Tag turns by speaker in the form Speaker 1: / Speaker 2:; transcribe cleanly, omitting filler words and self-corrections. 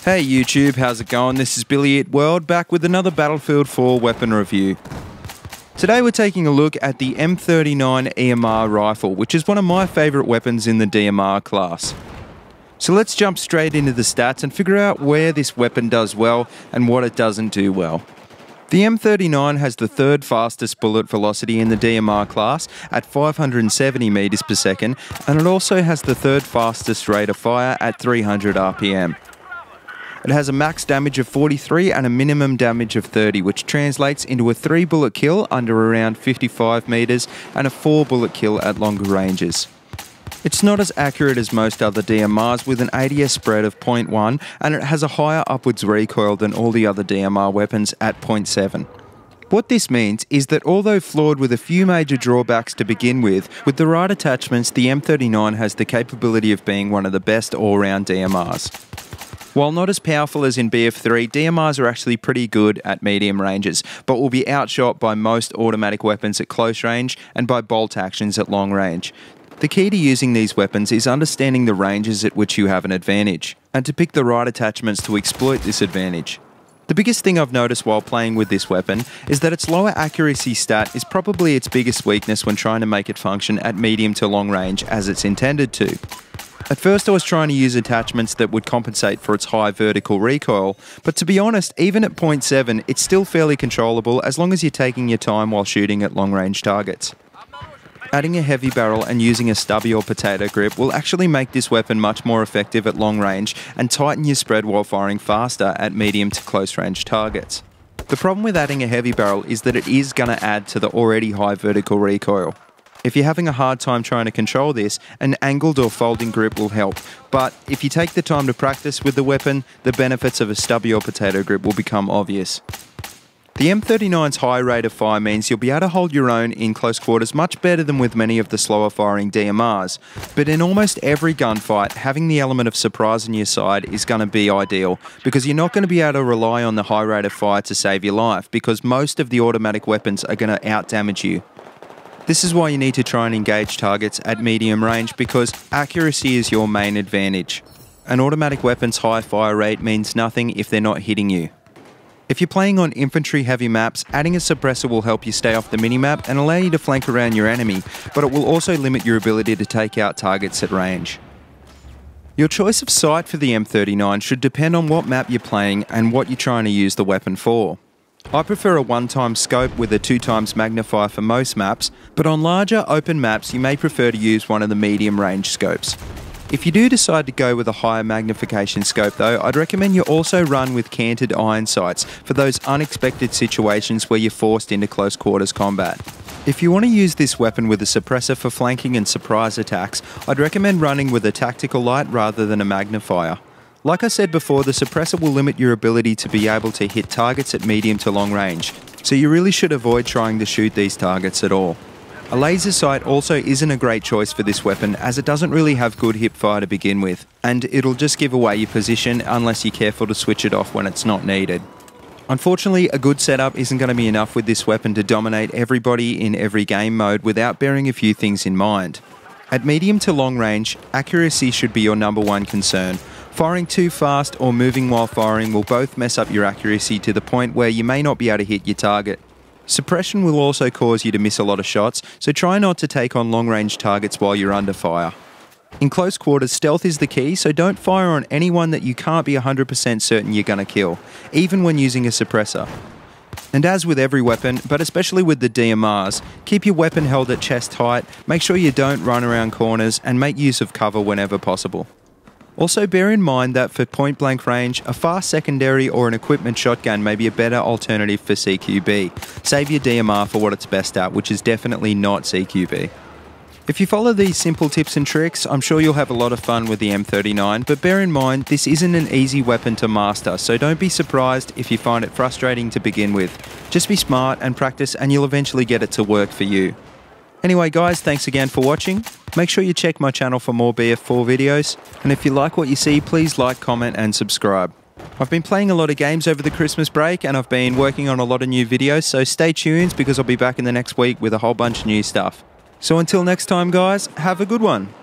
Speaker 1: Hey YouTube, how's it going? This is BillyEatWorld back with another Battlefield 4 weapon review. Today we're taking a look at the M39 EMR rifle, which is one of my favourite weapons in the DMR class. So let's jump straight into the stats and figure out where this weapon does well and what it doesn't do well. The M39 has the third fastest bullet velocity in the DMR class at 570 meters per second, and it also has the third fastest rate of fire at 300 RPM. It has a max damage of 43 and a minimum damage of 30, which translates into a 3-bullet kill under around 55 meters and a 4-bullet kill at longer ranges. It's not as accurate as most other DMRs with an ADS spread of 0.1, and it has a higher upwards recoil than all the other DMR weapons at 0.7. What this means is that although flawed with a few major drawbacks to begin with the right attachments, the M39 has the capability of being one of the best all-round DMRs. While not as powerful as in BF3, DMRs are actually pretty good at medium ranges, but will be outshot by most automatic weapons at close range and by bolt actions at long range. The key to using these weapons is understanding the ranges at which you have an advantage, and to pick the right attachments to exploit this advantage. The biggest thing I've noticed while playing with this weapon is that its lower accuracy stat is probably its biggest weakness when trying to make it function at medium to long range as it's intended to. At first I was trying to use attachments that would compensate for its high vertical recoil, but to be honest, even at 0.7, it's still fairly controllable as long as you're taking your time while shooting at long-range targets. Adding a heavy barrel and using a stubby or potato grip will actually make this weapon much more effective at long range and tighten your spread while firing faster at medium to close range targets. The problem with adding a heavy barrel is that it is going to add to the already high vertical recoil. If you're having a hard time trying to control this, an angled or folding grip will help, but if you take the time to practice with the weapon, the benefits of a stubby or potato grip will become obvious. The M39's high rate of fire means you'll be able to hold your own in close quarters much better than with many of the slower firing DMRs, but in almost every gunfight, having the element of surprise on your side is going to be ideal, because you're not going to be able to rely on the high rate of fire to save your life, because most of the automatic weapons are going to out-damage you. This is why you need to try and engage targets at medium range, because accuracy is your main advantage. An automatic weapon's high fire rate means nothing if they're not hitting you. If you're playing on infantry heavy maps, adding a suppressor will help you stay off the minimap and allow you to flank around your enemy, but it will also limit your ability to take out targets at range. Your choice of sight for the M39 should depend on what map you're playing and what you're trying to use the weapon for. I prefer a 1x scope with a 2x magnifier for most maps, but on larger open maps you may prefer to use one of the medium range scopes. If you do decide to go with a higher magnification scope though, I'd recommend you also run with canted iron sights for those unexpected situations where you're forced into close quarters combat. If you want to use this weapon with a suppressor for flanking and surprise attacks, I'd recommend running with a tactical light rather than a magnifier. Like I said before, the suppressor will limit your ability to be able to hit targets at medium to long range, so you really should avoid trying to shoot these targets at all. A laser sight also isn't a great choice for this weapon, as it doesn't really have good hip fire to begin with, and it'll just give away your position unless you're careful to switch it off when it's not needed. Unfortunately, a good setup isn't going to be enough with this weapon to dominate everybody in every game mode without bearing a few things in mind. At medium to long range, accuracy should be your number one concern. Firing too fast or moving while firing will both mess up your accuracy to the point where you may not be able to hit your target. Suppression will also cause you to miss a lot of shots, so try not to take on long-range targets while you're under fire. In close quarters, stealth is the key, so don't fire on anyone that you can't be 100% certain you're going to kill, even when using a suppressor. And as with every weapon, but especially with the DMRs, keep your weapon held at chest height, make sure you don't run around corners, and make use of cover whenever possible. Also bear in mind that for point blank range, a fast secondary or an equipment shotgun may be a better alternative for CQB. Save your DMR for what it's best at, which is definitely not CQB. If you follow these simple tips and tricks, I'm sure you'll have a lot of fun with the M39, but bear in mind this isn't an easy weapon to master, so don't be surprised if you find it frustrating to begin with. Just be smart and practice and you'll eventually get it to work for you. Anyway guys, thanks again for watching. Make sure you check my channel for more BF4 videos, and if you like what you see, please like, comment and subscribe. I've been playing a lot of games over the Christmas break and I've been working on a lot of new videos, so stay tuned because I'll be back in the next week with a whole bunch of new stuff. So until next time guys, have a good one.